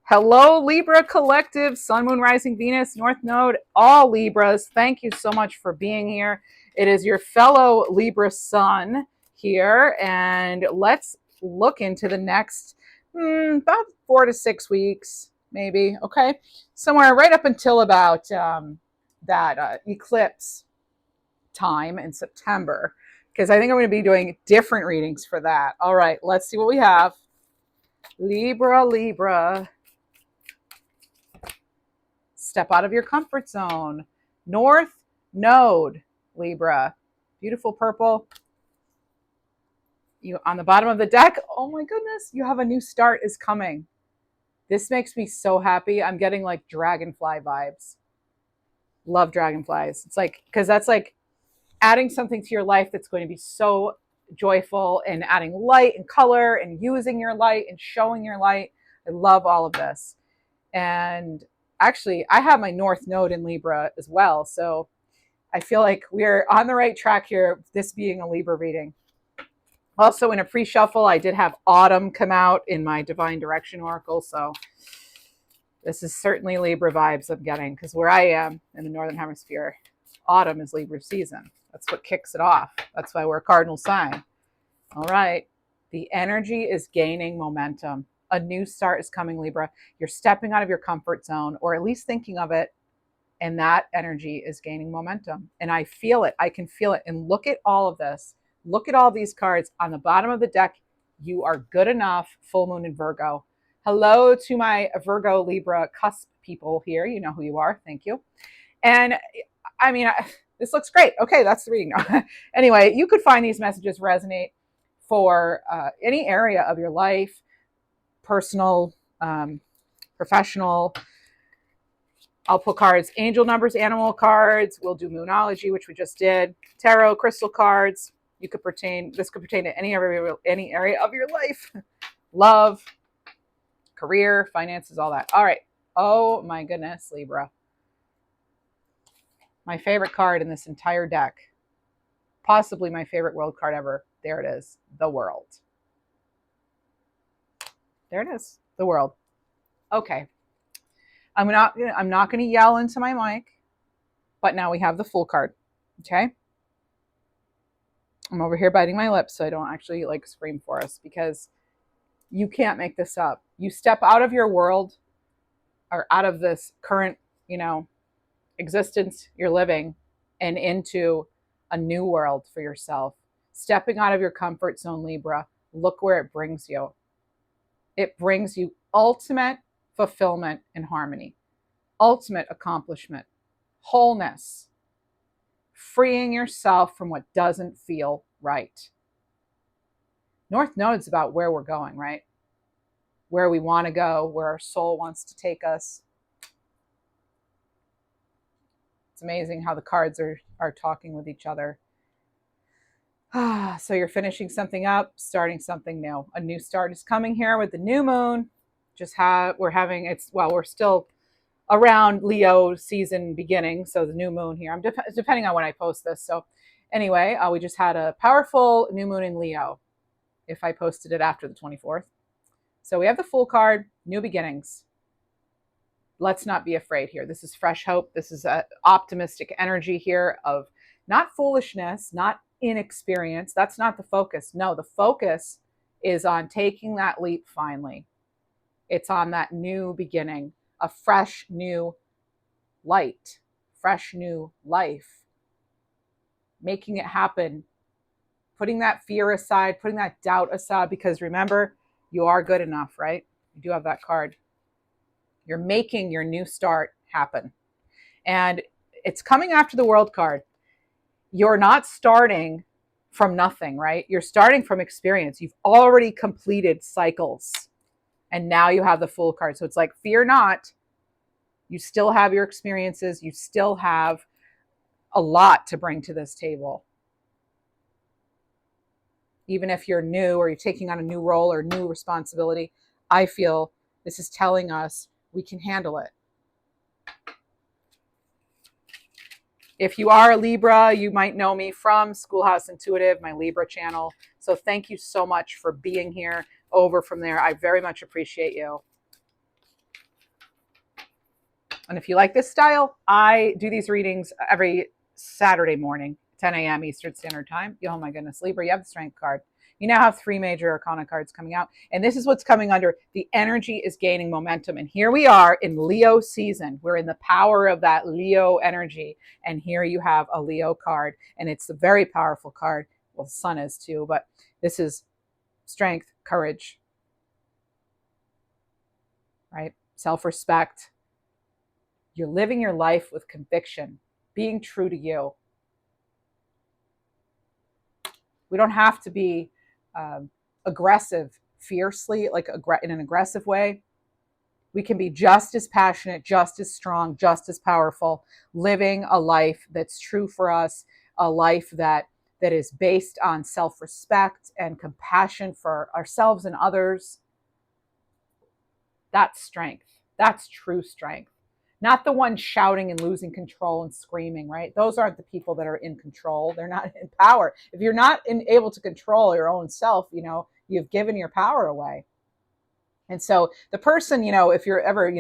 Hello, Libra Collective, Sun, Moon, Rising, Venus, North Node, all Libras. Thank you so much for being here. It is your fellow Libra Sun here, and let's look into the next about 4 to 6 weeks, maybe. Okay, somewhere right up until about that eclipse time in September, because I think I'm going to be doing different readings for that. All right, let's see what we have. Libra. Step out of your comfort zone. North Node, Libra. Beautiful purple. You on the bottom of the deck. Oh my goodness, you have a new start is coming. This makes me so happy. I'm getting like dragonfly vibes. Love dragonflies. It's like, because that's like adding something to your life that's going to be so joyful and adding light and color and using your light and showing your light. I love all of this. And actually, I have my North Node in Libra as well. So I feel like we're on the right track here, this being a Libra reading. Also, in a pre-shuffle, I did have Autumn come out in my Divine Direction Oracle. So this is certainly Libra vibes I'm getting, because where I am in the Northern Hemisphere, autumn is Libra season. That's what kicks it off. That's why we're a cardinal sign. All right. The energy is gaining momentum. A new start is coming, Libra. You're stepping out of your comfort zone, or at least thinking of it, and that energy is gaining momentum. And I feel it. I can feel it. And look at all of this. Look at all these cards on the bottom of the deck. You are good enough. Full moon in Virgo. Hello to my Virgo Libra cusp people here. You know who you are. Thank you. And I mean, this looks great. Okay, that's the reading. Anyway, you could find these messages resonate for any area of your life, personal, professional. I'll pull cards, angel numbers, animal cards. We'll do moonology, which we just did. Tarot, crystal cards. This could pertain to any area of your life. Love, career, finances, all that. All right. Oh my goodness, Libra. My favorite card in this entire deck. Possibly my favorite world card ever. There it is. The World. There it is. The World. Okay. I'm not going to yell into my mic, but now we have the Fool card. Okay. I'm over here biting my lips so I don't actually like scream for us, because you can't make this up. You step out of your world, or out of this current, existence you're living, and into a new world for yourself. Stepping out of your comfort zone, Libra. Look where it brings you. It brings you ultimate fulfillment and harmony, ultimate accomplishment, wholeness, freeing yourself from what doesn't feel right. North Node's about where we're going, right? Where we want to go, where our soul wants to take us. It's amazing how the cards are talking with each other. So you're finishing something up, starting something new. A new start is coming here with the new moon. We're still around Leo season beginning, so the new moon here. Depending on when I post this. So anyway, we just had a powerful new moon in Leo, if I posted it after the 24th. So we have the Fool card, new beginnings. Let's not be afraid here. This is fresh hope. This is an optimistic energy here of not foolishness, not inexperience. That's not the focus. No, the focus is on taking that leap finally. It's on that new beginning, a fresh new light, fresh new life, making it happen, putting that fear aside, putting that doubt aside, because remember, you are good enough, right? You do have that card. You're making your new start happen. And it's coming after the World card. You're not starting from nothing, right? You're starting from experience. You've already completed cycles. And now you have the Fool card. So it's like, fear not. You still have your experiences. You still have a lot to bring to this table. Even if you're new, or you're taking on a new role or new responsibility, I feel this is telling us we can handle it. If you are a Libra, you might know me from Schoolhouse Intuitive, my Libra channel. So thank you so much for being here over from there. I very much appreciate you. And if you like this style, I do these readings every Saturday morning, 10 a.m. Eastern Standard Time. Oh my goodness, Libra, you have the Strength card. You now have 3 major arcana cards coming out. And this is what's coming under. The energy is gaining momentum. And here we are in Leo season. We're in the power of that Leo energy. And here you have a Leo card. And it's a very powerful card. Well, the sun is too, but this is strength, courage, right? Self-respect. You're living your life with conviction, being true to you. We don't have to be aggressive, fiercely, like in an aggressive way. We can be just as passionate, just as strong, just as powerful, living a life that's true for us, a life that is based on self-respect and compassion for ourselves and others. That's strength. That's true strength. Not the one shouting and losing control and screaming, right? Those aren't the people that are in control. They're not in power. If you're not able to control your own self, you've given your power away. And so the person, if you're ever,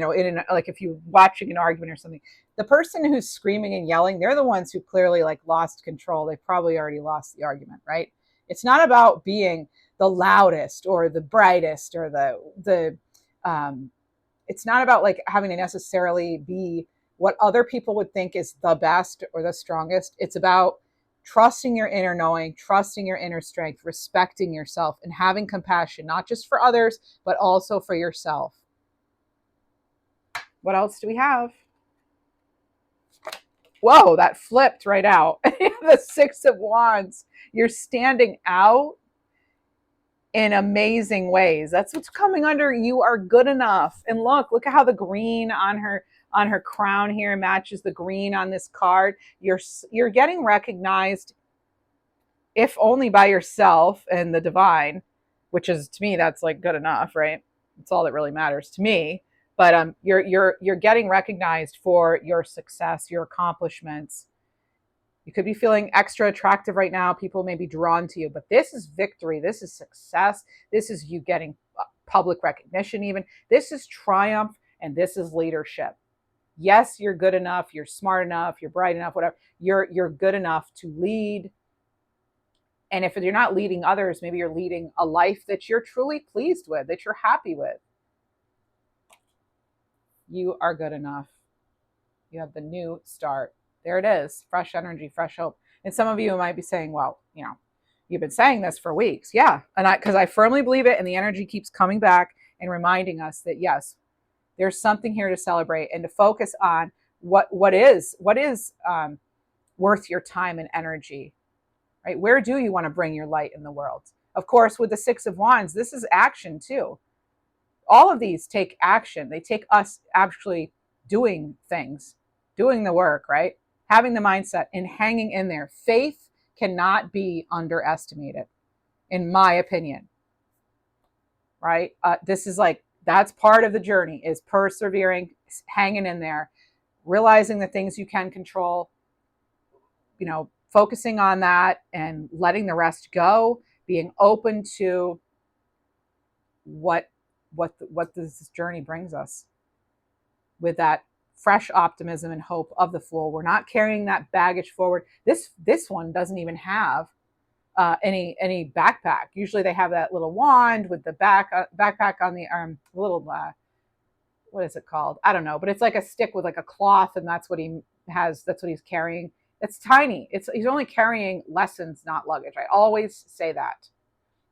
like if you're watching an argument or something, the person who's screaming and yelling, they're the ones who clearly like lost control. They probably already lost the argument, right? It's not about being the loudest or the brightest or it's not about like having to necessarily be what other people would think is the best or the strongest. It's about trusting your inner knowing, trusting your inner strength, respecting yourself, and having compassion, not just for others, but also for yourself. What else do we have? Whoa, that flipped right out. The Six of Wands. You're standing out in amazing ways. That's what's coming under. You are good enough. And look at how the green on her crown here matches the green on this card. You're getting recognized, if only by yourself and the divine, which is, to me, that's like good enough, right? It's all that really matters to me. But you're getting recognized for your success, your accomplishments. You could be feeling extra attractive right now. People may be drawn to you, but this is victory. This is success. This is you getting public recognition even. This is triumph, and this is leadership. Yes, you're good enough. You're smart enough. You're bright enough, whatever. You're good enough to lead. And if you're not leading others, maybe you're leading a life that you're truly pleased with, that you're happy with. You are good enough. You have the new start. There it is. Fresh energy, fresh hope. And some of you might be saying, well, you've been saying this for weeks. Yeah. And because I firmly believe it, and the energy keeps coming back and reminding us that, yes, there's something here to celebrate and to focus on what is worth your time and energy, right? Where do you want to bring your light in the world? Of course, with the Six of Wands, this is action too. All of these take action. They take us actually doing things, doing the work, right? Having the mindset and hanging in there. Faith cannot be underestimated, in my opinion, right? This is like, that's part of the journey, is persevering, hanging in there, realizing the things you can control, focusing on that and letting the rest go, being open to what this journey brings us with that fresh optimism and hope of the Fool. We're not carrying that baggage forward. This one doesn't even have any backpack. Usually they have that little wand with the backpack on the arm, little what is it called? I don't know, but it's like a stick with like a cloth, and that's what he has. That's what he's carrying. It's tiny. He's only carrying lessons, not luggage. I always say that.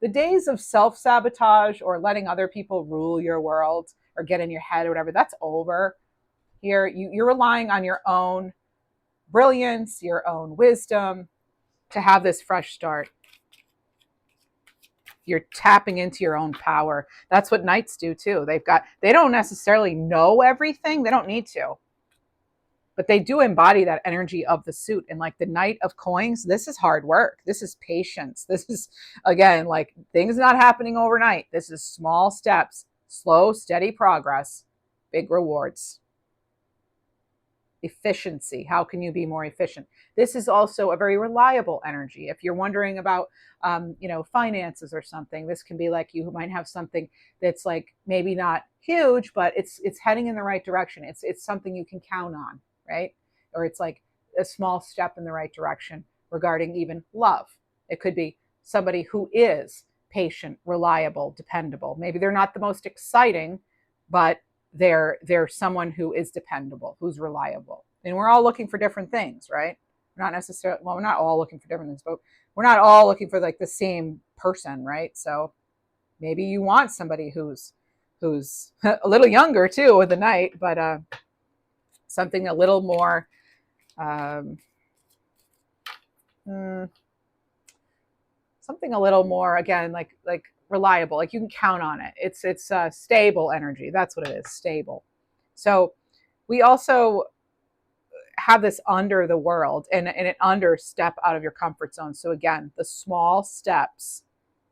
The days of self-sabotage or letting other people rule your world or get in your head or whatever, that's over. Here, you're relying on your own brilliance, your own wisdom to have this fresh start. You're tapping into your own power. That's what knights do too. They don't necessarily know everything. They don't need to. But they do embody that energy of the suit. And like the Knight of Coins, this is hard work. This is patience. This is, again, like things not happening overnight. This is small steps, slow, steady progress, big rewards. efficiency. How can you be more efficient? This is also a very reliable energy. If you're wondering about, finances or something, this can be like you might have something that's like maybe not huge, but it's heading in the right direction. It's something you can count on, right? Or it's like a small step in the right direction regarding even love. It could be somebody who is patient, reliable, dependable. Maybe they're not the most exciting, but they're someone who is dependable, who's reliable. And we're all looking for different things, right? We're not necessarily, well, we're not all looking for different things, but we're not all looking for like the same person, right? So maybe you want somebody who's a little younger too in the night, but something a little more something a little more, again, like reliable, like you can count on it. It's stable energy. That's what it is, stable. So we also have this under the world and an under step out of your comfort zone. So again, the small steps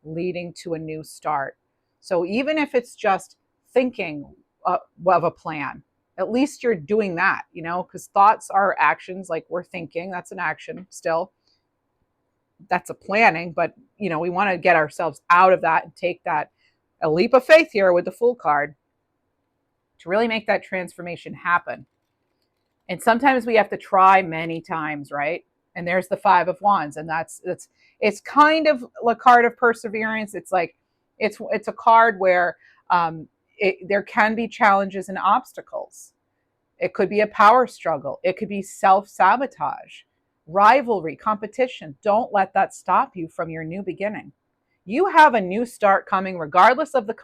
leading to a new start. So even if it's just thinking of a plan, at least you're doing that, because thoughts are actions. Like we're thinking, that's an action still. That's a planning, but we want to get ourselves out of that and take that a leap of faith here with the Fool card to really make that transformation happen. And sometimes we have to try many times, right? And there's the Five of Wands, and it's kind of a card of perseverance. It's like it's a card where there can be challenges and obstacles. It could be a power struggle. It could be self-sabotage, rivalry, competition. Don't let that stop you from your new beginning. You have a new start coming, regardless of the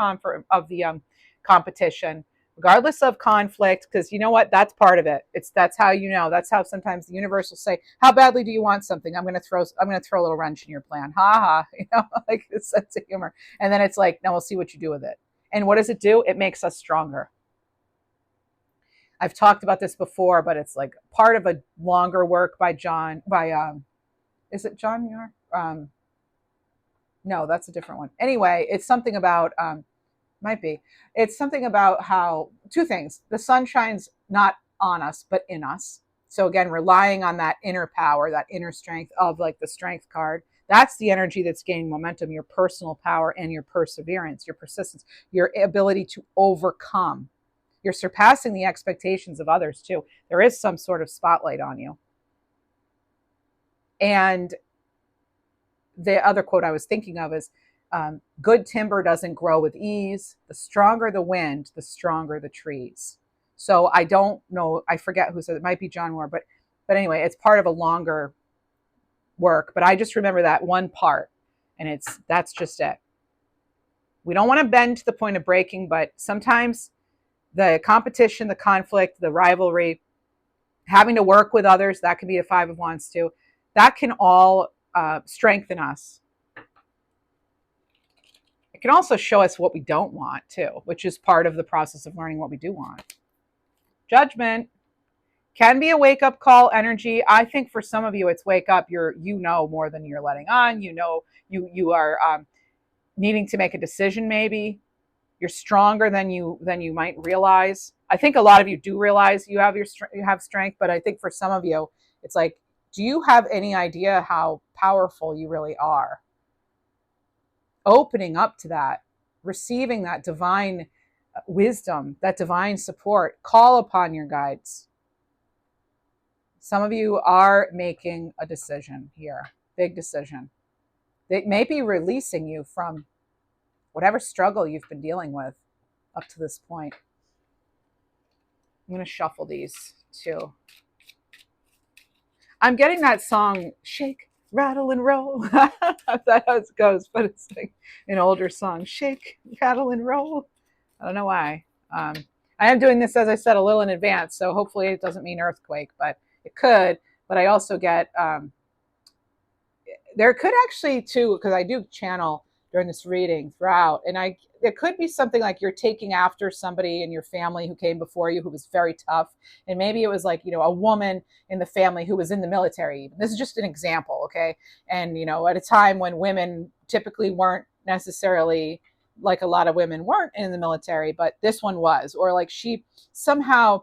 competition, regardless of conflict, because you know what? That's part of it. That's how That's how sometimes the universe will say, "How badly do you want something? I'm going to throw a little wrench in your plan." Ha ha, like a sense of humor. And then it's like, "No, we'll see what you do with it." And what does it do? It makes us stronger. I've talked about this before, but it's like part of a longer work by is it John Muir? No, that's a different one. Anyway, it's something about, might be. It's something about how, two things. The sun shines not on us, but in us. So again, relying on that inner power, that inner strength of like the Strength card. That's the energy that's gaining momentum, your personal power and your perseverance, your persistence, your ability to overcome. You're surpassing the expectations of others too. There is some sort of spotlight on you. And the other quote I was thinking of is, good timber doesn't grow with ease. The stronger the wind, the stronger the trees. So I don't know, I forget who said it, might be John Moore, but anyway, it's part of a longer work. But I just remember that one part, and that's just it. We don't want to bend to the point of breaking, but sometimes the competition, the conflict, the rivalry, having to work with others, that can be a Five of Wands too. That can all strengthen us. It can also show us what we don't want too, which is part of the process of learning what we do want. Judgment can be a wake-up call energy. I think for some of you, it's wake up. You know more than you're letting on. You are needing to make a decision. Maybe you're stronger than you might realize. I think a lot of you do realize you have strength, but I think for some of you, it's like, do you have any idea how powerful you really are? Opening up to that, receiving that divine wisdom, that divine support. Call upon your guides. Some of you are making a decision here, big decision. They may be releasing you from whatever struggle you've been dealing with up to this point. I'm going to shuffle these too. I'm getting that song, Shake, Rattle, and Roll. That's how it goes, but it's like an older song. Shake, rattle, and roll. I don't know why. I am doing this, as I said, a little in advance, so hopefully it doesn't mean earthquake, but it could. But I also get, there could actually too, because I do channel during this reading throughout, and it could be something like you're taking after somebody in your family who came before you who was very tough, and maybe it was like a woman in the family who was in the military. This is just an example, okay? And at a time when women typically weren't necessarily, like a lot of women weren't in the military, but this one was, or like she somehow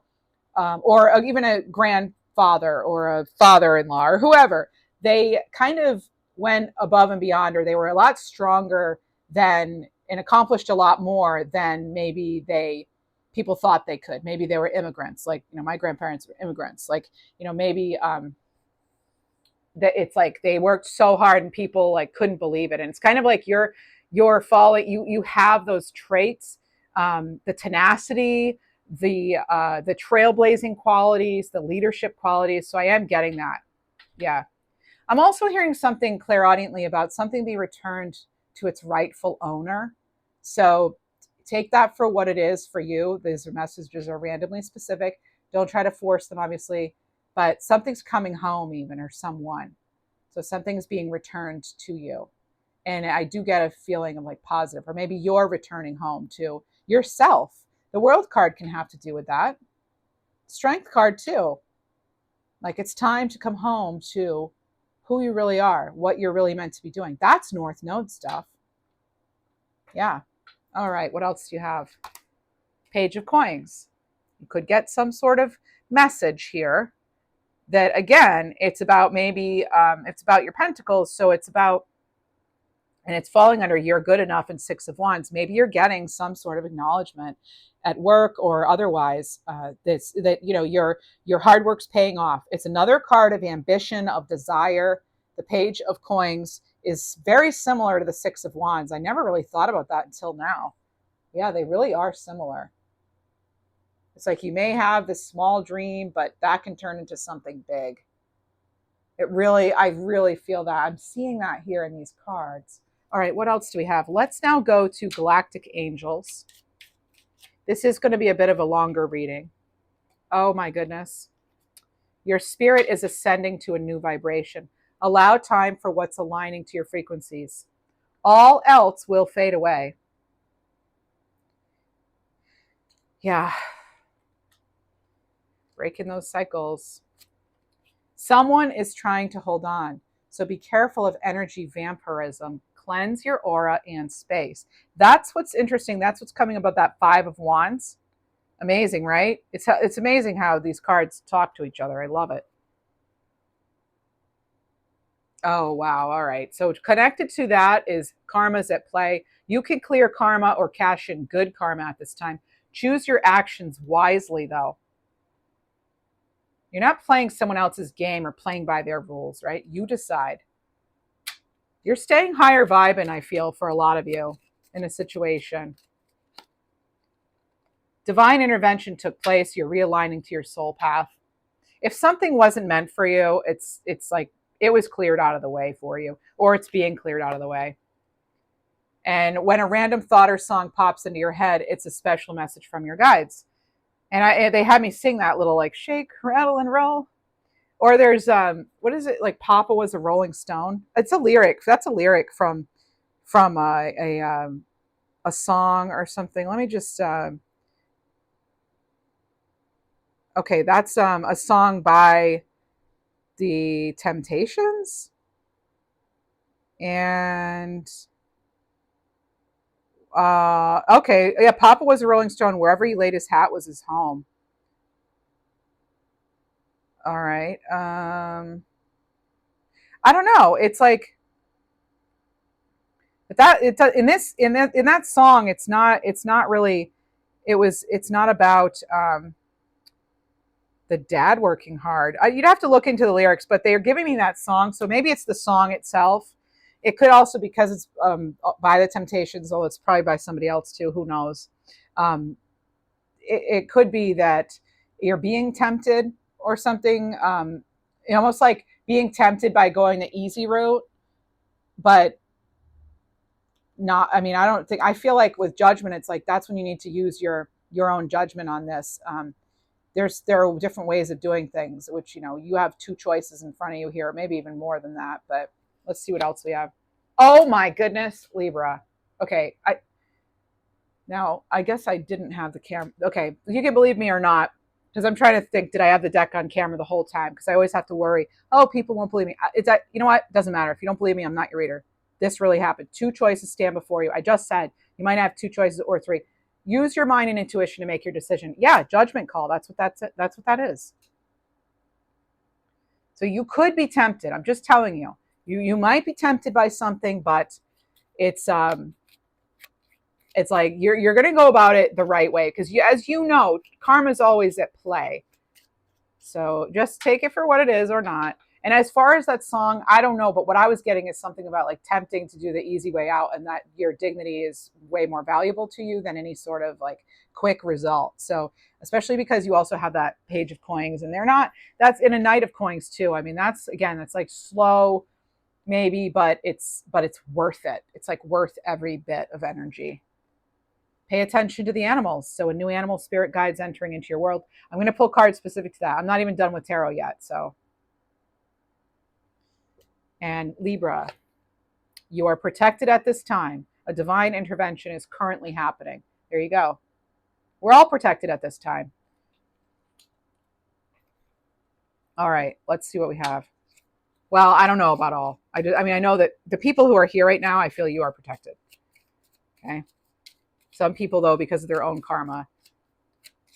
or even a grandfather or a father-in-law or whoever, they kind of went above and beyond, or they were a lot stronger than and accomplished a lot more than maybe people thought they could. Maybe they were immigrants, like my grandparents were immigrants. Like maybe that it's like they worked so hard and people like couldn't believe it. And it's kind of like you're following. You have those traits, the tenacity, the trailblazing qualities, the leadership qualities. So I am getting that. Yeah. I'm also hearing something clairaudiently about something being returned to its rightful owner. So take that for what it is for you. These messages are randomly specific. Don't try to force them, obviously, but something's coming home, even, or someone. So something's being returned to you. And I do get a feeling of like positive, or maybe you're returning home to yourself. The World card can have to do with that. Strength card too. Like it's time to come home to who you really are, what you're really meant to be doing. That's North Node stuff. Yeah. All right. What else do you have? Page of Coins. You could get some sort of message here that, again, it's about maybe it's about your pentacles. So it's about, and it's falling under you're good enough in Six of Wands. Maybe you're getting some sort of acknowledgement at work or otherwise that your hard work's paying off. It's another card of ambition, of desire. The Page of Coins is very similar to the Six of Wands. I never really thought about that until now. Yeah, they really are similar. It's like you may have this small dream, but that can turn into something big. I really feel that. I'm seeing that here in these cards. All right, what else do we have? Let's now go to Galactic Angels. This is going to be a bit of a longer reading. Oh my goodness. Your spirit is ascending to a new vibration. Allow time for what's aligning to your frequencies. All else will fade away. Yeah. Breaking those cycles. Someone is trying to hold on. So be careful of energy vampirism. Cleanse your aura and space. That's what's interesting. That's what's coming about that Five of Wands. Amazing, right? It's amazing how these cards talk to each other. I love it. Oh, wow. All right. So connected to that is karma's at play. You can clear karma or cash in good karma at this time. Choose your actions wisely, though. You're not playing someone else's game or playing by their rules, right? You decide. You're staying higher vibing, I feel, for a lot of you in a situation. Divine intervention took place. You're realigning to your soul path. If something wasn't meant for you, it's like it was cleared out of the way for you, or it's being cleared out of the way. And when a random thought or song pops into your head, it's a special message from your guides. And they had me sing that little like shake, rattle, and roll. Or there's what is it, like Papa was a Rolling Stone? It's a lyric. That's a lyric from a song or something. Let me just okay, that's a song by the Temptations. And okay, yeah, Papa was a Rolling Stone. Wherever he laid his hat was his home. All right. I don't know. It's like, but that it in that song, it's not really. It's not about the dad working hard. You'd have to look into the lyrics, but they're giving me that song, so maybe it's the song itself. It could also, because it's by the Temptations, although it's probably by somebody else too. Who knows? It could be that you're being tempted or something, almost like being tempted by going the easy route, but not. I mean, I feel like with judgment, it's like that's when you need to use your own judgment on this. There are different ways of doing things, which you have two choices in front of you here, maybe even more than that. But let's see what else we have. Oh my goodness, Libra. Okay, I guess I didn't have the camera. Okay, you can believe me or not, because I'm trying to think, did I have the deck on camera the whole time? Because I always have to worry, oh, people won't believe me. It's that, you know what? Doesn't matter. If you don't believe me, I'm not your reader. This really happened. Two choices stand before you. I just said you might have two choices or three. use your mind and intuition to make your decision. Yeah, judgment call. That's what that is. So you could be tempted. I'm just telling you. You might be tempted by something, but it's like you're going to go about it the right way, because as you know, karma is always at play. So just take it for what it is or not. And as far as that song, I don't know, but what I was getting is something about like tempting to do the easy way out, and that your dignity is way more valuable to you than any sort of like quick result. So especially because you also have that page of coins, and they're not, that's in a knight of coins too. I mean, that's again, that's like slow maybe, but it's worth it. It's like worth every bit of energy. Pay attention to the animals. So a new animal spirit guide's entering into your world. I'm going to pull cards specific to that. I'm not even done with tarot yet. So, and Libra, you are protected at this time. A divine intervention is currently happening. There you go. We're all protected at this time. All right, let's see what we have. Well, I don't know about all. I mean, I know that the people who are here right now, I feel you are protected. Okay. Some people, though, because of their own karma,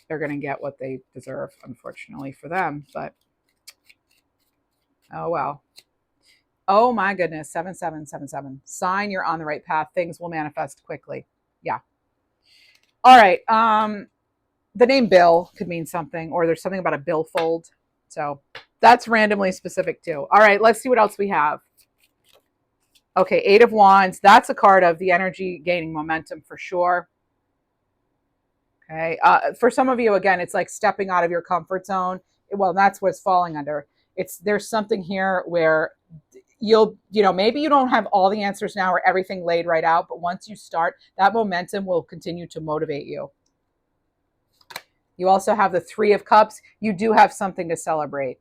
they're going to get what they deserve, unfortunately for them. But, oh, well. Oh, my goodness. 7777. Sign you're on the right path. Things will manifest quickly. Yeah. All right. The name Bill could mean something, or there's something about a billfold. So that's randomly specific, too. All right. Let's see what else we have. Okay. 8 of Wands. That's a card of the energy gaining momentum for sure. Okay. For some of you, again, it's like stepping out of your comfort zone. Well, that's what it's falling under. There's something here where maybe you don't have all the answers now or everything laid right out, but once you start, that momentum will continue to motivate you. You also have the 3 of Cups. You do have something to celebrate.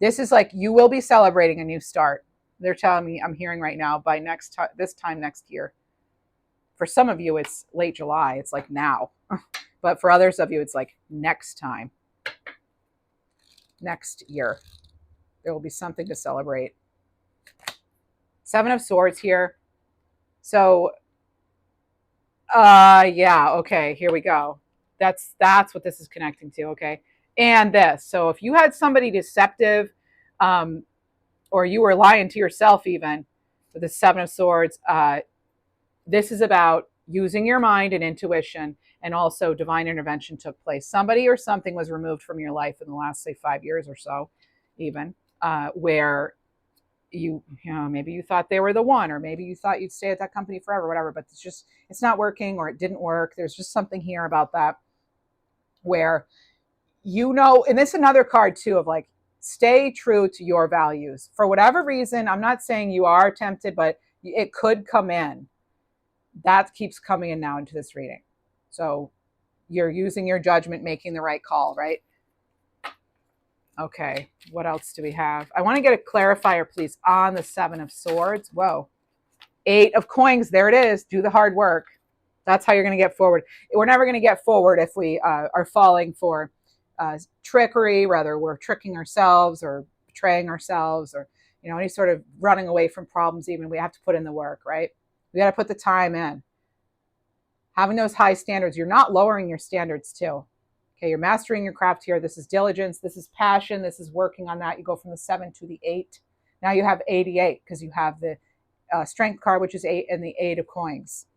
This is like you will be celebrating a new start. They're telling me, I'm hearing right now, by this time next year. For some of you, it's late July. It's like now. But for others of you, it's like next time. Next year. There will be something to celebrate. 7 of Swords here. So, yeah, okay, here we go. That's what this is connecting to, okay? And this. So if you had somebody deceptive, or you were lying to yourself even, with the 7 of Swords, this is about using your mind and intuition, and also divine intervention took place. Somebody or something was removed from your life in the last, say, 5 years or so, even, where maybe you thought they were the one, or maybe you thought you'd stay at that company forever, whatever, but it's not working, or it didn't work. There's just something here about that where, and this is another card too of like, stay true to your values. For whatever reason, I'm not saying you are tempted, but it could come in. That keeps coming in now into this reading. So you're using your judgment, making the right call, right? Okay, what else do we have? I want to get a clarifier, please, on the 7 of Swords. Whoa. 8 of Coins, there it is. Do the hard work. That's how you're going to get forward. We're never going to get forward if we are falling for trickery, whether we're tricking ourselves or betraying ourselves, or any sort of running away from problems. Even we have to put in the work, right? We got to put the time in. Having those high standards, you're not lowering your standards too. Okay, you're mastering your craft here. This is diligence. This is passion. This is working on that. You go from the 7 to the 8. Now you have 88 because you have the strength card, which is 8, and the 8 of Coins.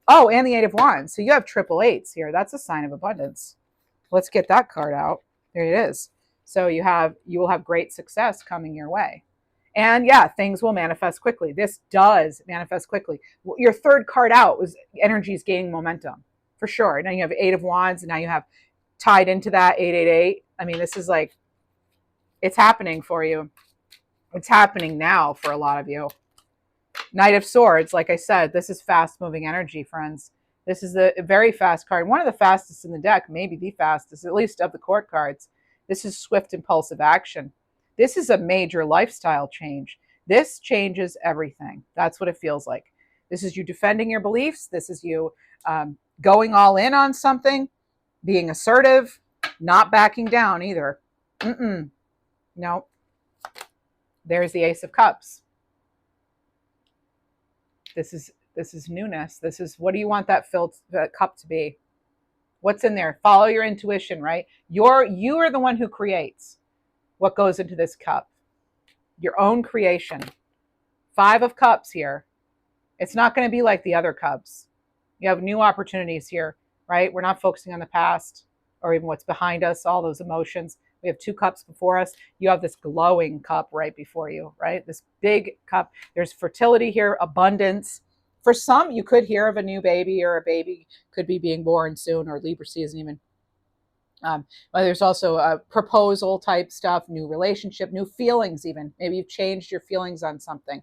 Oh, and the 8 of Wands. So you have triple 8s here. That's a sign of abundance. Let's get that card out. There it is. So you will have great success coming your way. And yeah, things will manifest quickly. This does manifest quickly. Your third card out was energies gaining momentum, for sure. Now you have 8 of Wands, and now you have tied into that 888. I mean, this is like, it's happening for you. It's happening now for a lot of you. Knight of Swords, like I said, this is fast moving energy, friends. This is a very fast card. One of the fastest in the deck, maybe the fastest, at least of the court cards. This is swift, impulsive action. This is a major lifestyle change. This changes everything. That's what it feels like. This is you defending your beliefs. This is you going all in on something, being assertive, not backing down either. No. There's the Ace of Cups. This is This is newness. This is, what do you want that cup to be? What's in there? Follow your intuition, right? You are the one who creates what goes into this cup. Your own creation. 5 of Cups here. It's not going to be like the other cups. You have new opportunities here, right? We're not focusing on the past or even what's behind us, all those emotions. We have 2 cups before us. You have this glowing cup right before you, right? This big cup. There's fertility here, abundance. For some, you could hear of a new baby, or a baby could be being born soon, or Libra season even. But there's also a proposal type stuff, new relationship, new feelings even. Maybe you've changed your feelings on something.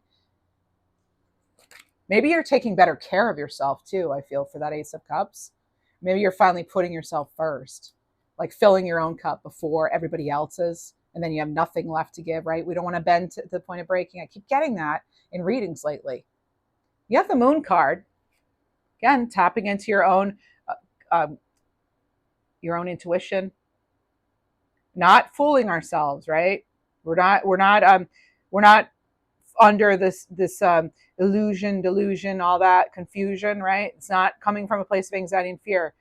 Maybe you're taking better care of yourself too, I feel, for that Ace of Cups. Maybe you're finally putting yourself first, like filling your own cup before everybody else's, and then you have nothing left to give, right? We don't want to bend to the point of breaking. I keep getting that in readings lately. You have the Moon card. Again, tapping into your own intuition, not fooling ourselves, right? We're not under this illusion, delusion, all that confusion, right? It's not coming from a place of anxiety and fear.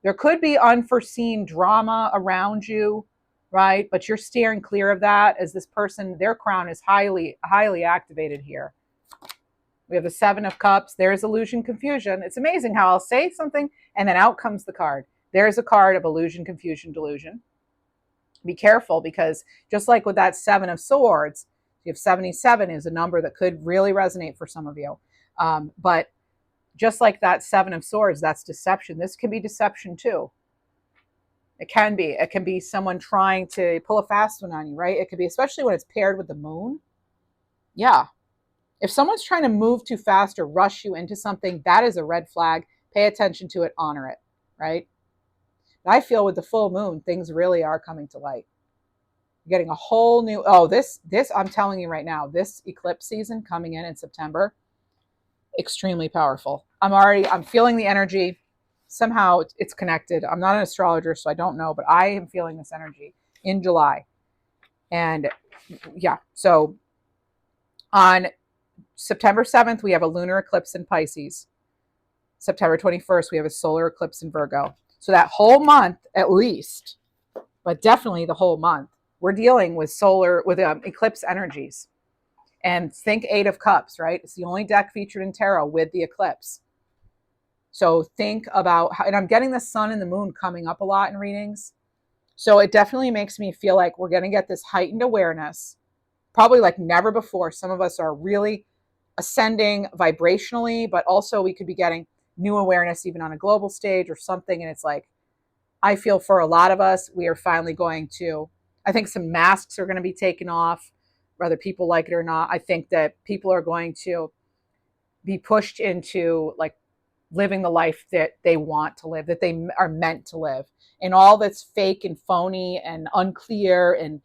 There could be unforeseen drama around you, right? But you're steering clear of that, as this person, their crown is highly, highly activated here. We have the 7 of Cups. There's illusion, confusion. It's amazing how I'll say something and then out comes the card. There's a card of illusion, confusion, delusion. Be careful, because just like with that 7 of Swords, you have 77 is a number that could really resonate for some of you. But just like that 7 of Swords, that's deception. This can be deception too. It can be. It can be someone trying to pull a fast one on you, right? It could be, especially when it's paired with the Moon. Yeah. If someone's trying to move too fast or rush you into something, that is a red flag. Pay attention to it, honor it, right? But I feel with the full moon, things really are coming to light. You're getting a whole new, this, I'm telling you right now, this eclipse season coming in September, extremely powerful. I'm feeling the energy. Somehow it's connected. I'm not an astrologer, so I don't know, but I am feeling this energy in July. And yeah, so on September 7th, we have a lunar eclipse in Pisces. September 21st, we have a solar eclipse in Virgo. So that whole month, at least, but definitely the whole month, we're dealing with eclipse energies. And think 8 of Cups, right? It's the only deck featured in tarot with the eclipse. So think about how, and I'm getting the sun and the moon coming up a lot in readings. So it definitely makes me feel like we're going to get this heightened awareness, probably like never before. Some of us are really ascending vibrationally, but also we could be getting new awareness even on a global stage or something. And it's like, I feel for a lot of us, we are finally going to, I think some masks are going to be taken off, whether people like it or not. I think that people are going to be pushed into like living the life that they want to live, that they are meant to live. And all that's fake and phony and unclear and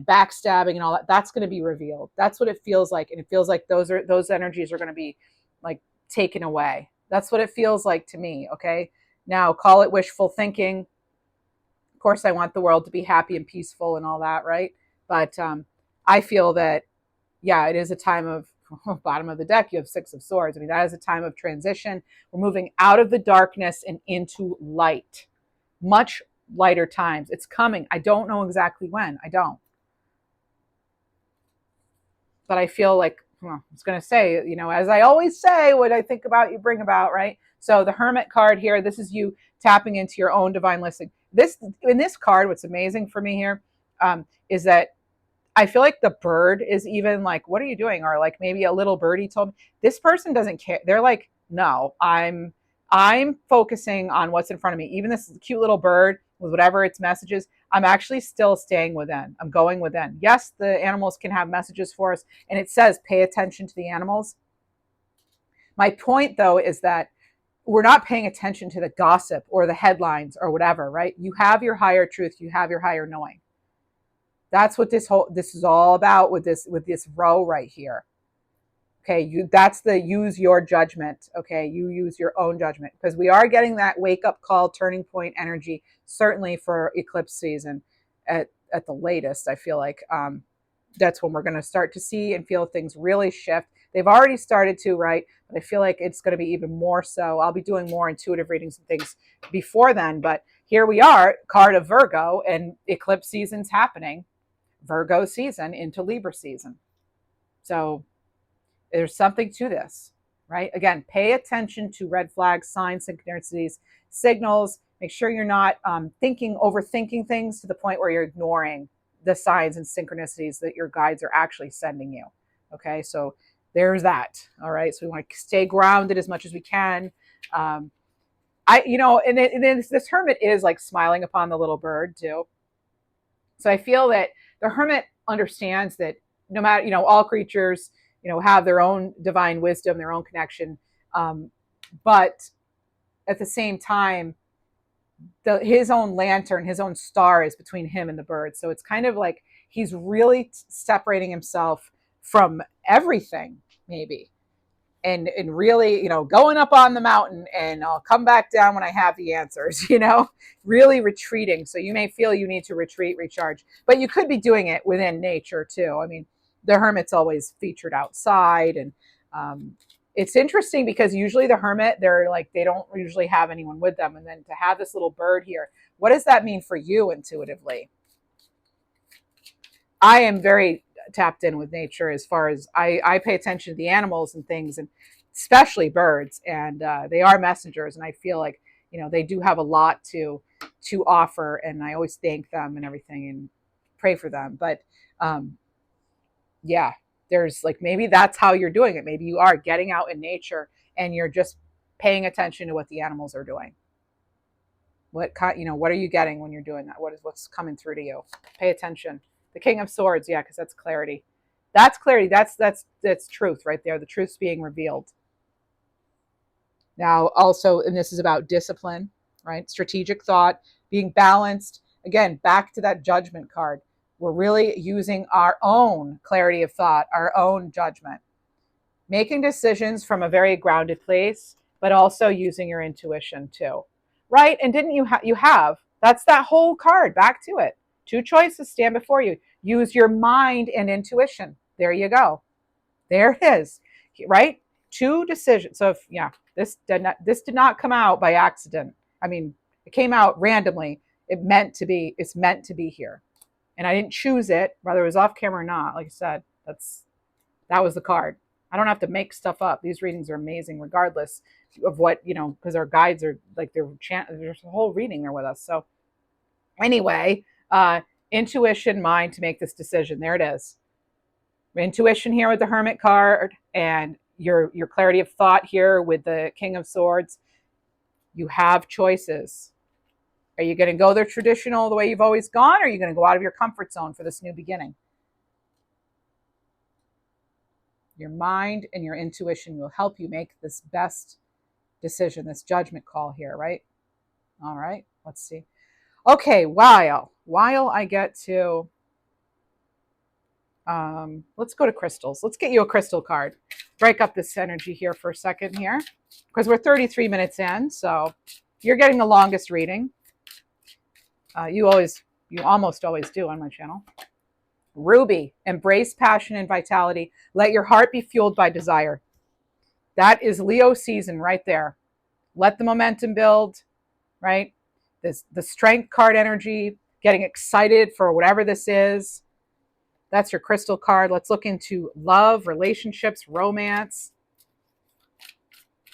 backstabbing and all that, that's going to be revealed. That's what it feels like. And it feels like those energies are going to be like taken away. That's what it feels like to me. Okay. Now call it wishful thinking. Of course, I want the world to be happy and peaceful and all that, right? But I feel that, yeah, it is a time of, bottom of the deck, you have 6 of Swords. I mean, that is a time of transition. We're moving out of the darkness and into light. Much lighter times. It's coming. I don't know exactly when. I don't. But I feel like, I was going to say, as I always say, what I think about, you bring about, right? So the Hermit card here, this is you tapping into your own divine listing. In this card, what's amazing for me here is that I feel like the bird is even like, what are you doing? Or like maybe a little birdie told me. This person doesn't care. They're like, no, I'm focusing on what's in front of me. Even this cute little bird with whatever its messages, I'm actually still staying within. I'm going within. Yes, the animals can have messages for us. And it says, pay attention to the animals. My point though, is that we're not paying attention to the gossip or the headlines or whatever, right? You have your higher truth. You have your higher knowing. That's what this is all about with this row right here. Okay, that's the use your judgment. Okay, you use your own judgment, because we are getting that wake up call, turning point energy, certainly for eclipse season at the latest. I feel like that's when we're going to start to see and feel things really shift. They've already started to, right? But I feel like it's going to be even more so. I'll be doing more intuitive readings and things before then, but here we are, card of Virgo, and eclipse season's happening. Virgo season into Libra season. So there's something to this, right? Again, pay attention to red flags, signs, synchronicities, signals. Make sure you're not overthinking things to the point where you're ignoring the signs and synchronicities that your guides are actually sending you. Okay, so there's that. All right, so we want to stay grounded as much as we can. And then this hermit is like smiling upon the little bird too. So I feel that the hermit understands that no matter, all creatures, have their own divine wisdom, their own connection. But at the same time, his own lantern, his own star is between him and the bird. So it's kind of like he's really separating himself from everything, maybe. And really, going up on the mountain, and I'll come back down when I have the answers, really retreating. So you may feel you need to retreat, recharge, but you could be doing it within nature too. I mean, the hermit's always featured outside, and it's interesting because usually the hermit, they don't usually have anyone with them. And then to have this little bird here, what does that mean for you intuitively? I am very tapped in with nature as far as I pay attention to the animals and things, and especially birds, and they are messengers, and I feel like they do have a lot to offer, and I always thank them and everything and pray for them. But yeah, there's like, maybe that's how you're doing it. Maybe you are getting out in nature and you're just paying attention to what the animals are doing. What are you getting when you're doing that? What's coming through to you? Pay attention. The King of Swords, yeah, because that's clarity. That's clarity. That's truth right there. The truth's being revealed. Now, also, and this is about discipline, right? Strategic thought, being balanced. Again, back to that Judgment card. We're really using our own clarity of thought, our own judgment, making decisions from a very grounded place, but also using your intuition too, right? And didn't you have, that's that whole card, back to it. Two choices stand before you. Use your mind and intuition. There you go. There it is, right? Two decisions. So this did not come out by accident. I mean, it came out randomly. It's meant to be here. And I didn't choose it, whether it was off camera or not. Like I said, that was the card. I don't have to make stuff up. These readings are amazing, regardless of what, because our guides are like, there's a whole reading there with us. So anyway, intuition, mind to make this decision. There it is. Intuition here with the Hermit card, and your clarity of thought here with the King of Swords. You have choices. Are you going to go the traditional, the way you've always gone, or are you going to go out of your comfort zone for this new beginning? Your mind and your intuition will help you make this best decision, this judgment call here, right? All right, let's see. Okay, while I get to, let's go to crystals. Let's get you a crystal card. Break up this energy here for a second here, because we're 33 minutes in, so you're getting the longest reading. You almost always do on my channel. Ruby, embrace passion and vitality. Let your heart be fueled by desire. That is Leo season right there. Let the momentum build, right? The strength card energy, getting excited for whatever this is. That's your crystal card. Let's look into love, relationships, romance.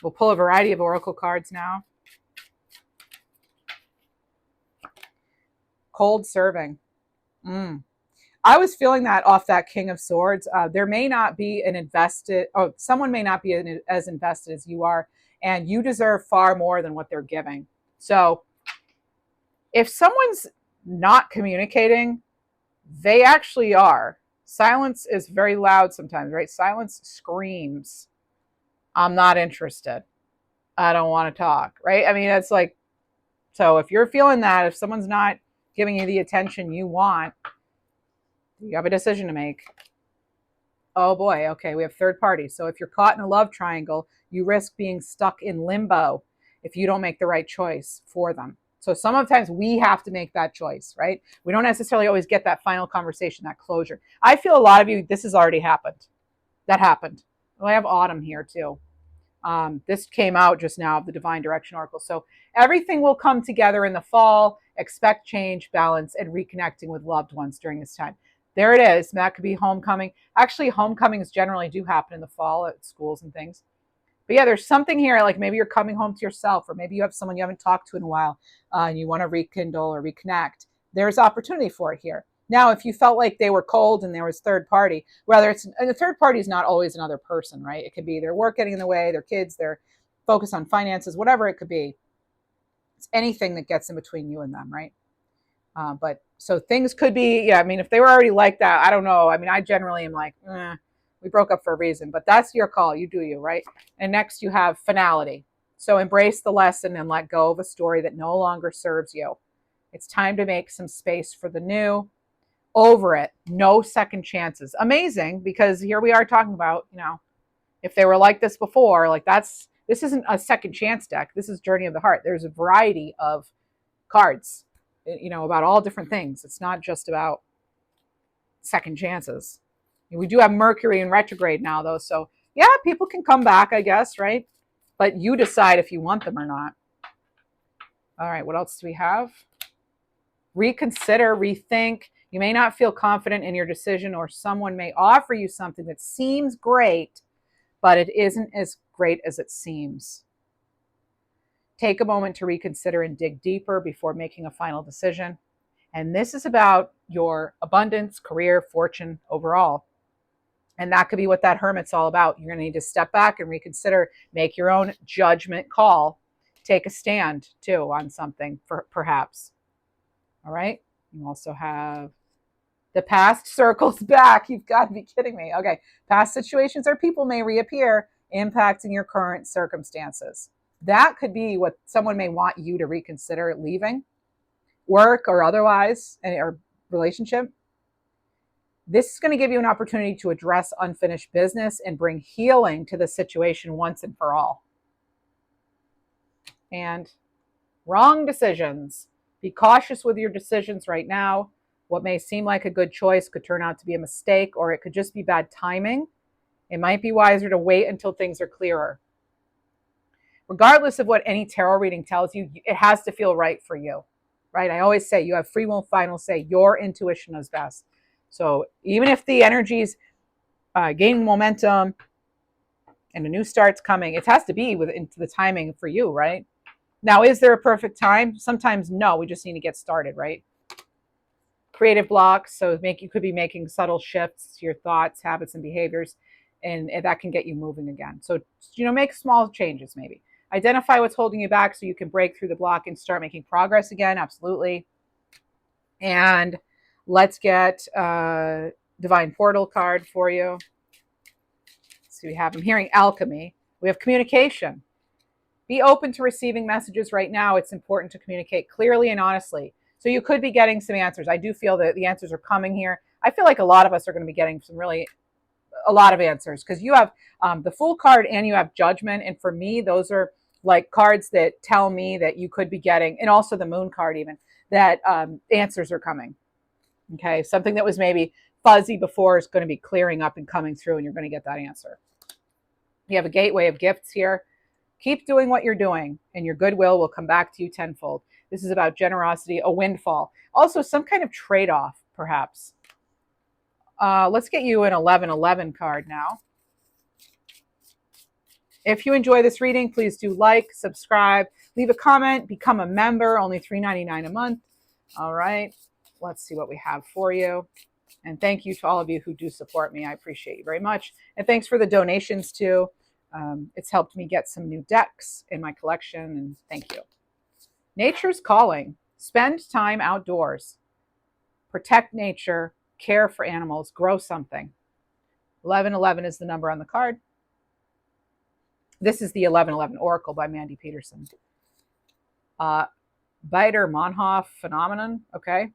We'll pull a variety of oracle cards now. Cold serving. I was feeling that off that King of Swords. There may not be someone may not be as invested as you are, and you deserve far more than what they're giving. So if someone's not communicating, they actually are. Silence is very loud sometimes, right? Silence screams, I'm not interested. I don't want to talk, right? I mean, it's like, so if you're feeling that, if someone's not giving you the attention you want, you have a decision to make. Oh boy, okay, we have third party. So if you're caught in a love triangle, you risk being stuck in limbo if you don't make the right choice for them. So sometimes we have to make that choice, right? We don't necessarily always get that final conversation, that closure. I feel a lot of you, this has already happened. That happened. Well, I have autumn here too. This came out just now of the Divine Direction Oracle. So everything will come together in the fall. Expect change, balance, and reconnecting with loved ones during this time. There it is. That could be homecoming. Actually, homecomings generally do happen in the fall at schools and things. But yeah, there's something here, like maybe you're coming home to yourself, or maybe you have someone you haven't talked to in a while, and you want to rekindle or reconnect. There's opportunity for it here. Now, if you felt like they were cold and there was third party, whether it's, and the third party is not always another person, right? It could be their work getting in the way, their kids, their focus on finances, whatever it could be. It's anything that gets in between you and them, right? But so things could be, yeah, I mean, if they were already like that, I don't know. I mean, I generally am like, we broke up for a reason, but that's your call. You do you, right? And next you have finality. So embrace the lesson and let go of a story that no longer serves you. It's time to make some space for the new. Over it. No second chances. Amazing, because here we are talking about, if they were like this before, like this isn't a second chance deck. This is Journey of the Heart. There's a variety of cards, about all different things. It's not just about second chances. We do have Mercury in retrograde now, though. So, yeah, people can come back, I guess, right? But you decide if you want them or not. All right, what else do we have? Reconsider, rethink. You may not feel confident in your decision, or someone may offer you something that seems great, but it isn't as great as it seems. Take a moment to reconsider and dig deeper before making a final decision. And this is about your abundance, career, fortune overall. And that could be what that hermit's all about. You're going to need to step back and reconsider, make your own judgment call, take a stand too on something, perhaps. All right. You also have the past circles back. You've got to be kidding me. Okay. Past situations or people may reappear, impacting your current circumstances. That could be what someone may want you to reconsider leaving, work or otherwise, or relationship. This is going to give you an opportunity to address unfinished business and bring healing to the situation once and for all. And wrong decisions. Be cautious with your decisions right now. What may seem like a good choice could turn out to be a mistake, or it could just be bad timing. It might be wiser to wait until things are clearer. Regardless of what any tarot reading tells you, it has to feel right for you, right? I always say you have free will, final say. Your intuition is best. So even if the energy's gaining momentum and a new start's coming, it has to be within the timing for you, right? Now, is there a perfect time? Sometimes no, we just need to get started, right? Creative blocks, so you could be making subtle shifts to your thoughts, habits, and behaviors, and that can get you moving again. So, make small changes maybe. Identify what's holding you back so you can break through the block and start making progress again, absolutely. And let's get a Divine Portal card for you. So we have, I'm hearing alchemy. We have communication. Be open to receiving messages right now. It's important to communicate clearly and honestly. So you could be getting some answers. I do feel that the answers are coming here. I feel like a lot of us are going to be getting a lot of answers, because you have the Fool card and you have Judgment. And for me, those are like cards that tell me that you could be getting, and also the Moon card even, that answers are coming. Okay, something that was maybe fuzzy before is going to be clearing up and coming through, and you're going to get that answer. You have a gateway of gifts here. Keep doing what you're doing, and your goodwill will come back to you tenfold. This is about generosity, a windfall. Also, some kind of trade-off, perhaps. Let's get you an 1111 card now. If you enjoy this reading, please do like, subscribe, leave a comment, become a member, only $3.99 a month. All right, let's see what we have for you. And thank you to all of you who do support me. I appreciate you very much. And thanks for the donations too. It's helped me get some new decks in my collection, and thank you. Nature's calling. Spend time outdoors. Protect nature, care for animals, grow something. 1111 is the number on the card. This is the 1111 Oracle by Mandy Peterson. Baader-Meinhof phenomenon, okay?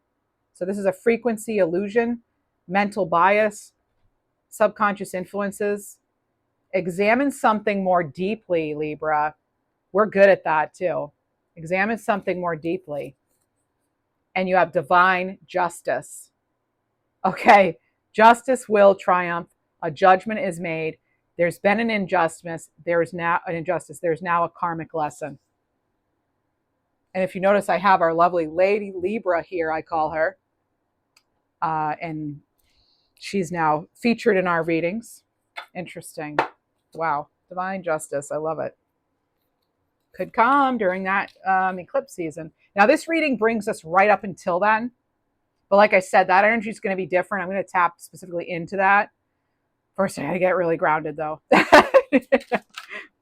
So this is a frequency illusion, mental bias, subconscious influences. Examine something more deeply, Libra. We're good at that too. Examine something more deeply. And you have divine justice. Okay, justice will triumph. A judgment is made. There's been an injustice. There's now an injustice. There's now a karmic lesson. And if you notice, I have our lovely Lady Libra here, I call her. And she's now featured in our readings. Interesting. Wow. Divine justice. I love it. Could come during that eclipse season. Now, this reading brings us right up until then. But like I said, that energy is going to be different. I'm going to tap specifically into that. First, I got to get really grounded, though.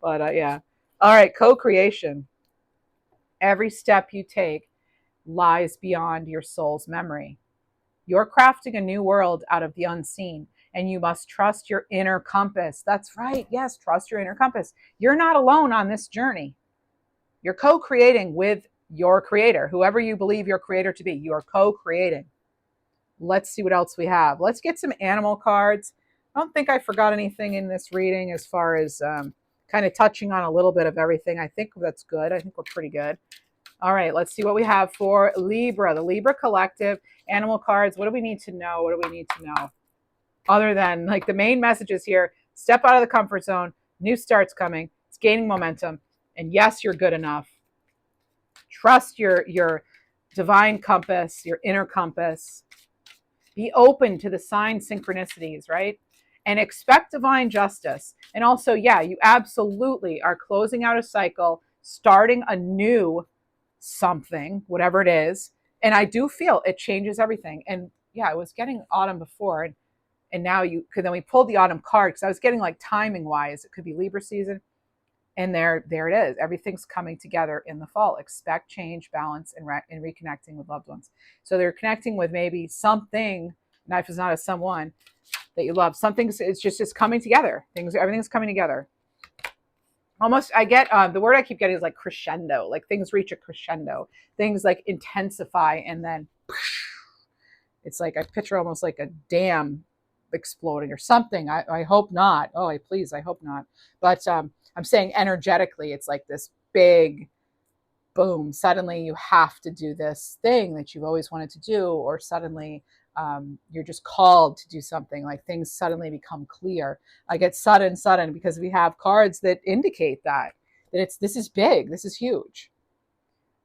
But yeah. All right. Co-creation. Every step you take lies beyond your soul's memory. You're crafting a new world out of the unseen, and you must trust your inner compass. That's right. Yes, trust your inner compass. You're not alone on this journey. You're co-creating with your creator, whoever you believe your creator to be. You are co-creating. Let's see what else we have. Let's get some animal cards. I don't think I forgot anything in this reading as far as kind of touching on a little bit of everything. I think that's good. I think we're pretty good. All right, let's see what we have for Libra, the Libra Collective, animal cards. What do we need to know? What do we need to know? Other than like the main messages here, step out of the comfort zone, new start's coming, it's gaining momentum, and yes, you're good enough. Trust your divine compass, your inner compass. Be open to the sign synchronicities, right? And expect divine justice. And also, yeah, you absolutely are closing out a cycle, starting a new something, whatever it is. And I do feel it changes everything. And yeah, I was getting autumn before, and now then we pulled the autumn card because I was getting like timing wise, it could be Libra season. And there it is. Everything's coming together in the fall. Expect change, balance, and reconnecting with loved ones. So they're connecting with maybe something. Knife is not a someone that you love. Something's it's just coming together. Everything's coming together. Almost, I get the word I keep getting is like crescendo. Like things reach a crescendo. Things like intensify, and then it's like I picture almost like a dam exploding or something. I hope not. Oh, I hope not. But I'm saying energetically, it's like this big boom. Suddenly you have to do this thing that you've always wanted to do, or suddenly you're just called to do something. Like things suddenly become clear. I get sudden because we have cards that indicate that this is big. This is huge.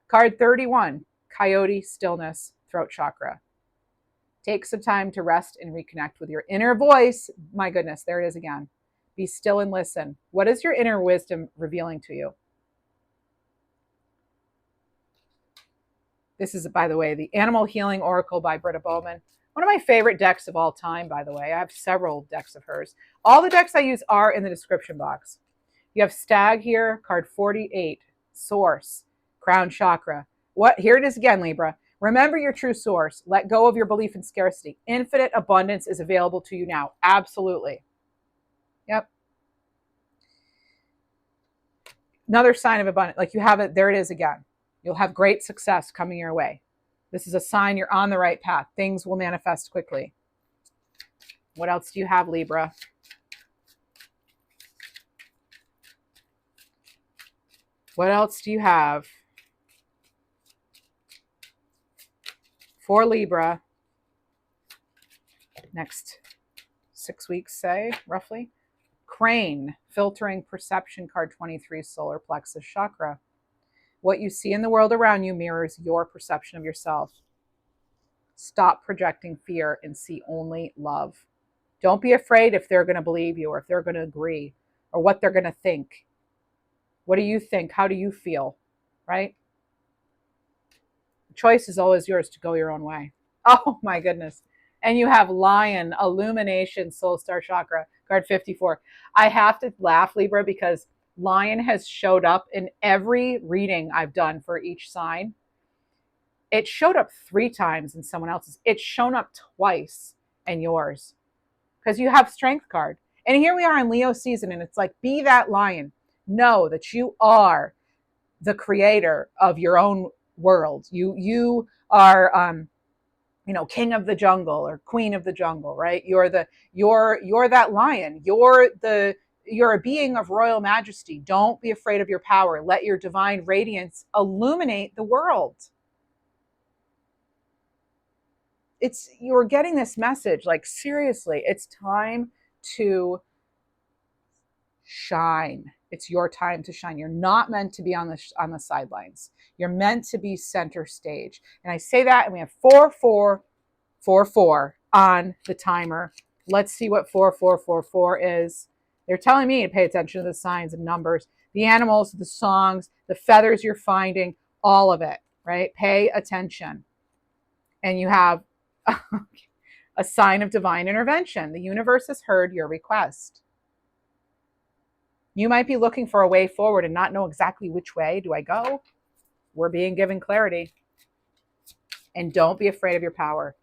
Card 31, Coyote, stillness, throat chakra. Take some time to rest and reconnect with your inner voice. My goodness, there it is again. Be still and listen. What is your inner wisdom revealing to you? This is, by the way, the Animal Healing Oracle by Britta Bowman. One of my favorite decks of all time, by the way. I have several decks of hers. All the decks I use are in the description box. You have Stag here, card 48, Source, Crown Chakra. Here it is again, Libra. Remember your true source. Let go of your belief in scarcity. Infinite abundance is available to you now. Absolutely. Yep. Another sign of abundance. Like you have it. There it is again. You'll have great success coming your way. This is a sign you're on the right path. Things will manifest quickly. What else do you have, Libra? What else do you have for Libra next 6 weeks, say, roughly? Crane, filtering perception, card 23, solar plexus chakra. What you see in the world around you mirrors your perception of yourself. Stop projecting fear and see only love. Don't be afraid if they're going to believe you or if they're going to agree or what they're going to think. What do you think? How do you feel? Right? The choice is always yours to go your own way. Oh my goodness. And you have Lion, illumination, soul star chakra, card 54. I have to laugh, Libra, because Lion has showed up in every reading I've done for each sign. It showed up 3 times in someone else's. It's shown up twice in yours because you have Strength card. And here we are in Leo season, and it's like, be that lion. Know that you are the creator of your own world. You are, king of the jungle or queen of the jungle, right? You're that lion. You're you're a being of royal majesty. Don't be afraid of your power. Let your divine radiance illuminate the world. You're getting this message, like, seriously, it's time to shine. It's your time to shine. You're not meant to be on the sidelines. You're meant to be center stage. And I say that, and we have 4444 on the timer. Let's see what 4444 is. They're telling me to pay attention to the signs and numbers, the animals, the songs, the feathers you're finding, all of it, right? Pay attention. And you have a sign of divine intervention. The universe has heard your request. You might be looking for a way forward and not know exactly which way do I go. We're being given clarity. And don't be afraid of your power.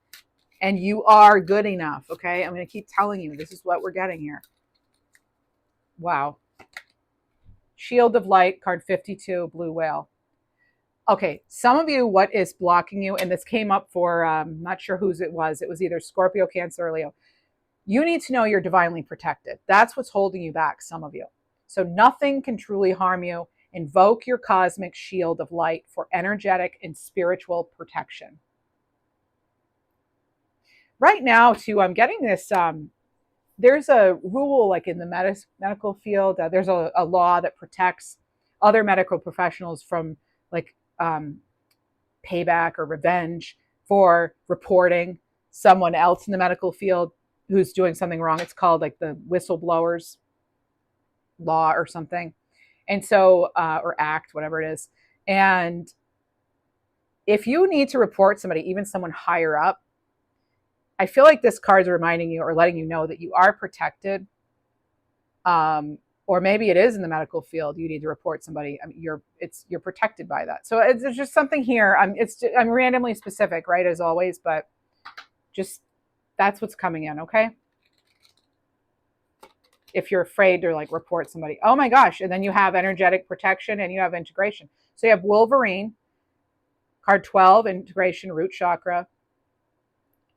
And you are good enough, okay? I'm going to keep telling you, this is what we're getting here. Wow. Shield of Light, card 52, blue whale. Okay, some of you, what is blocking you, and this came up for, not sure whose it was either Scorpio, Cancer, or Leo. You need to know you're divinely protected. That's what's holding you back, some of you. So nothing can truly harm you. Invoke your cosmic shield of light for energetic and spiritual protection. Right now, too, I'm getting this, there's a rule, like in the medical field, there's a law that protects other medical professionals from, like, payback or revenge for reporting someone else in the medical field who's doing something wrong. It's called, like, the whistleblowers law or something. And so, or act, whatever it is. And if you need to report somebody, even someone higher up, I feel like this card's reminding you or letting you know that you are protected. Or maybe it is in the medical field. You need to report somebody. I mean, you're protected by that. So there's just something here. I'm randomly specific, right, as always, but just that's what's coming in, okay? If you're afraid to, like, report somebody, oh my gosh! And then you have energetic protection and you have integration. So you have Wolverine, card 12, integration, root chakra.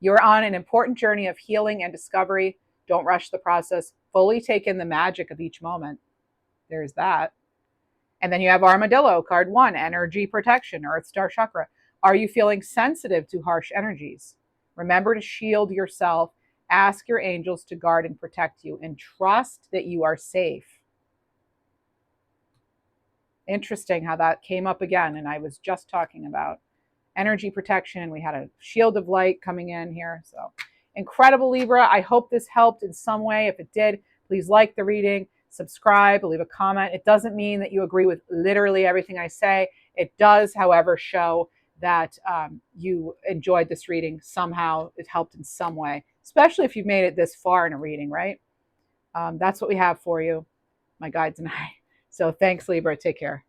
You're on an important journey of healing and discovery. Don't rush the process. Fully take in the magic of each moment. There's that. And then you have Armadillo, card 1, energy protection, Earth Star chakra. Are you feeling sensitive to harsh energies? Remember to shield yourself. Ask your angels to guard and protect you, and trust that you are safe. Interesting how that came up again, and I was just talking about energy protection. We had a shield of light coming in here. So incredible, Libra. I hope this helped in some way. If it did, please like the reading, subscribe, leave a comment. It doesn't mean that you agree with literally everything I say. It does, however, show that you enjoyed this reading somehow. It helped in some way, especially if you've made it this far in a reading, right? That's what we have for you, my guides and I. So thanks, Libra. Take care.